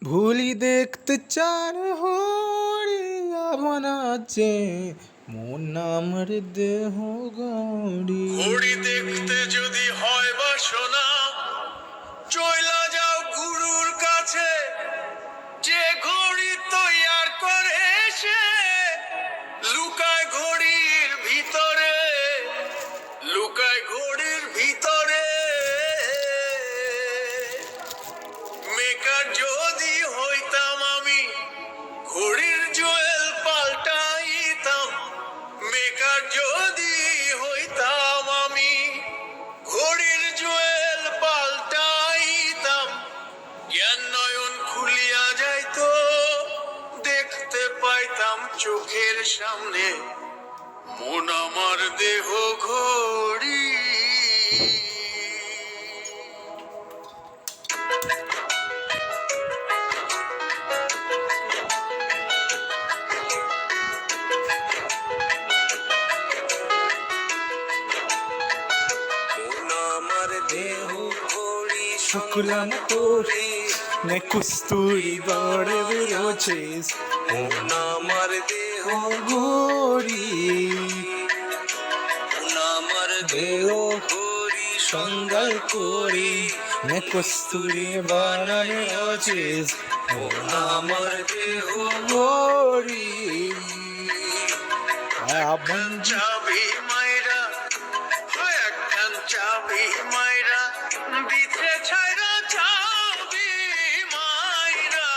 ভুলি দেখতে চার হরিয়া বানাচ্ছে মন আমার দেহ গড়ি। ঘড়ি দেখতে যদি হয় বাসনা, চইলা যাও গুরুর কাছে। যে ঘড়ি তৈয়ার করে সে লুকায় ঘড়ির ভিতরে, লুকায় ঘড়ির ভিতরে। মেকার যদি হইতাম আমি, ঘড়ির জুয়েল পাল্টাইতাম। মেকার যদি হইতাম আমি, ঘড়ির জুয়েল পাল্টাইতাম। জ্ঞান নয়ন খুলিয়া যাইতো, দেখতে পাইতাম চোখের সামনে মন আমার দেহ ঘড়ি। মন আমার দেহ ঘড়ি শুক্লাম তোরে নে কুস্তুরি গড়ে বেরোছিস মন আমার দেহ গড়ি। মন আমার দেহ ঘড়ি সঙ্গাল করি নে কুস্তুরি বানানে আছিস মন আমার দেহ গড়ি। আবন চাবি মাইরা, হয় একখান চাবি মাইরা, দিতে ছাইরা চাবি মাইরা,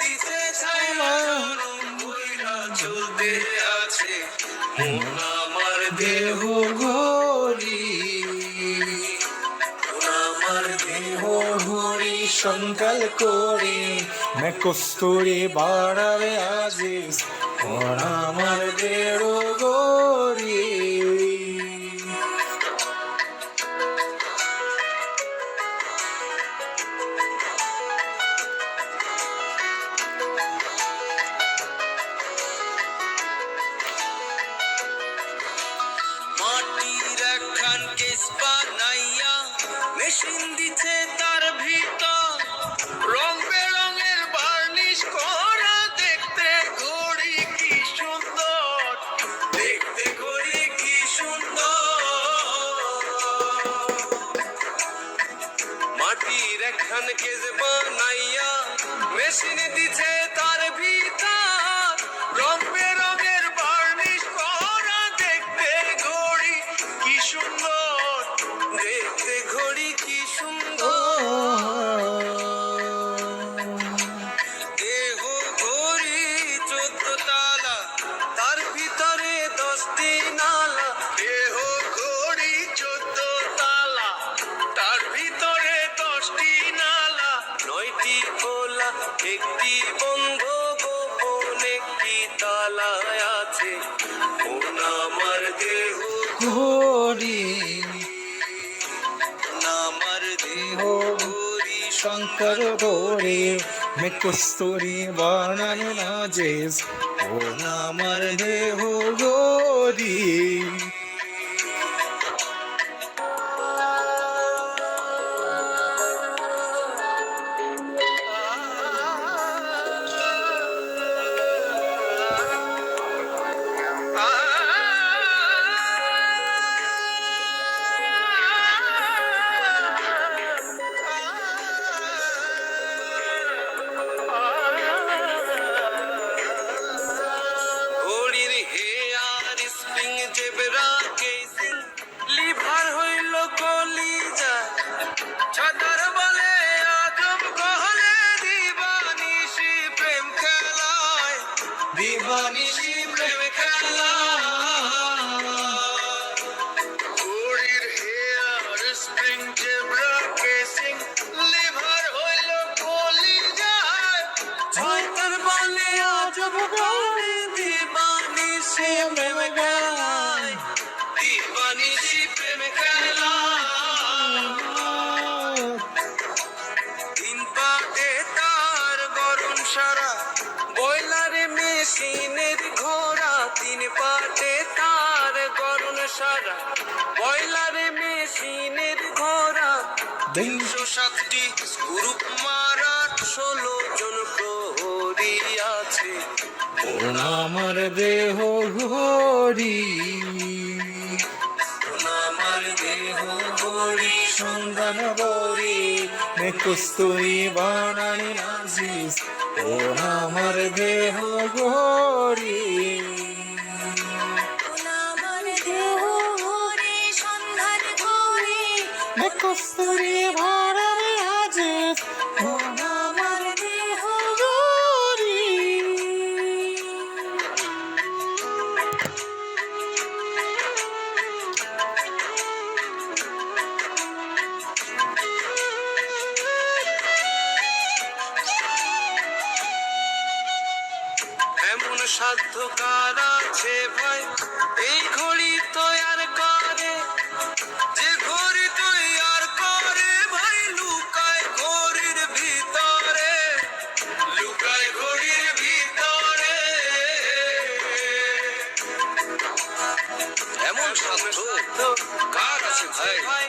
দিতে ছাইরা জনম বইরা চলতে আছে মন আমার দেহ গড়ি। মন আমার দেহ হরি সঙ্কাল করি মে কস্তুরি বাড়াবে আজিস ওর আমার দেহ গড়ি। মাটির একখান কেস বানাইয়া মেশিন দিছে তার ভিতর, রং বেরঙের বার্নিশ করা, দেখতে ঘড়ি কি সুন্দর, দেখতে ঘড়ি কি সুন্দর। মাটির একখান কেস বানাইয়া মেশিন দিছে তার ভিতর, রং বেরঙের বার্নিশ করা, দেখতে ঘড়ি কি সুন্দর, দেখতে ঘড়ি কি সুন্দর। দেহ ঘড়ি 14 তালা, তার ভিতরে 10টি নালা। দেহ ঘড়ি 14 তালা, তার ভিতরে 10টি নালা। 9টি খোলা, একটি বন্ধ, গোপন একটি তালায় আছে মন আমার দেহ ঘড়ি মন আমার দেহ ঘড়ি শঙ্কর গড়ি মে কস্তুরি বানানে আজিস ওর আমার দেহ গড়ি। ঘড়ির হেয়ার স্প্রিং জেবরা 307টি গ্রুপ মারা 16 জন প্রহরী আছে। কোন আমার দেহ ঘড়ি, কোন আমার দেহ ঘড়ি সন্ধান করি নে কস্তুরি বানানি আজিজ। কোন আমার দেহ ঘড়ি, আমার দেহ ঘড়ি সন্ধান করি নে কস্তুরি বানানি আজিজ। কোন আমার দেহ ঘড়ি। এমন সাধ্য কার আছে ভাই এই ঘড়ি তৈয়ার করে, যে ঘড়ি তৈয়ার করে ভাই লুকায় ঘড়ির ভিতরে, লুকায় ঘড়ির ভিতরে। এমন সাধ্য কার আছে ভাই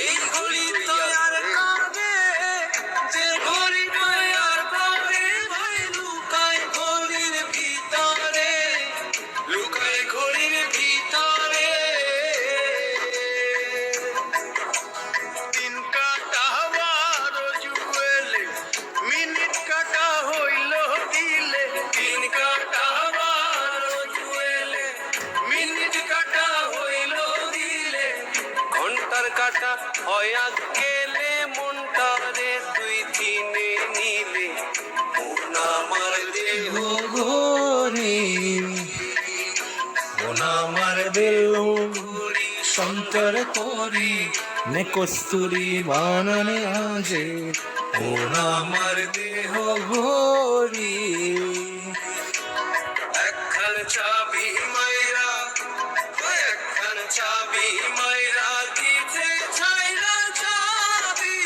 এই ঘড়ি তৈয়ার করে, যে ঘড়ি তৈয়ার করে ভাই লুকায় ঘড়ির ভিতরে, লুকায় ঘড়ির ভিতরে। দিন কাটা বারো জুয়েলে, মিনিট কাটা হইল দিলে, দিন কাটা বারো জুয়েলে, মিনিট কাটা হইল দিলে, ঘন্টার কাটা হয় গেলে মনটারে তুই চিনে নিলে। মন আমার দেহ ঘড়ি, কোন আমার দেহ ঘড়ি সন্তর করি নে কস্তুরি বানানি আজিজ। কোন আমার দেহ ঘড়ি, একখান চাবি মাইরা, একখান চাবি মাইরা দিতে চাইরা, চাবি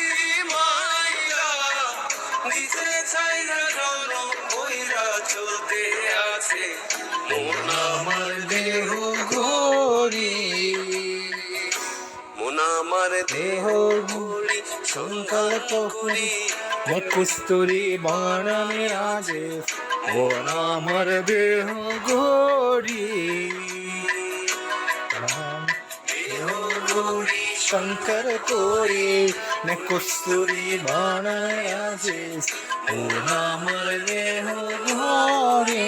মাইরা দিতে চাইরা জনম বইরা চলতে আছে। কোন আমার দেহ ঘড়ি, মন আমার দেহ ঘড়ি সংকল্প করি নে কস্তুরি বানানি আজিজ। কোন আমার দেহ ঘড়ি, দেহ ঘড়ি শঙ্কর করি নে কস্তুরি বানানি আজিজ। কোন আমার দেহ ঘড়ি।